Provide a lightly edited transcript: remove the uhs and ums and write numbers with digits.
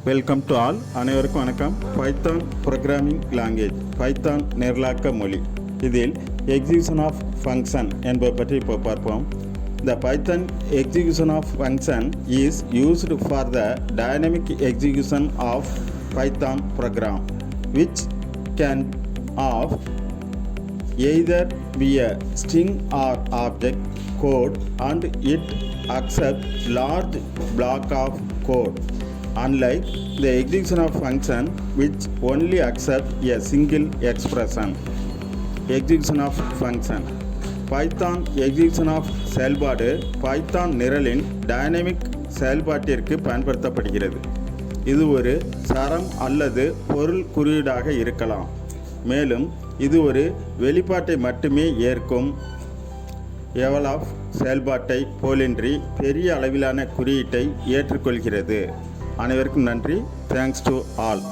Welcome to all. அனைவருக்கும் வணக்கம். Python programming language, Python நிரலாக்க மொழி. இதில் எக்ஸிகியூஷன் ஆஃப் ஃபங்க்ஷன் என்பதை பற்றி இப்போ பார்ப்போம். The Python execution of function is used for the dynamic execution of Python program, which can of either be a string or object code, and it accepts large block of code, unlike the execution of function which only accepts a single expression. Execution of function. Python execution of செயல்பாடு Python நிரலின் dynamic செயல்பாட்டிற்கு பயன்படுத்தப்படுகிறது. இது ஒரு சரம் அல்லது பொருள் குறியீடாக இருக்கலாம். மேலும் இது ஒரு வெளிப்பாட்டை மட்டுமே ஏற்கும் எவலாஃப் செயல்பாட்டை போலின்றி பெரிய அளவிலான குறியீட்டை ஏற்றுக்கொள்கிறது. அனைவருக்கும் நன்றி. Thanks to all.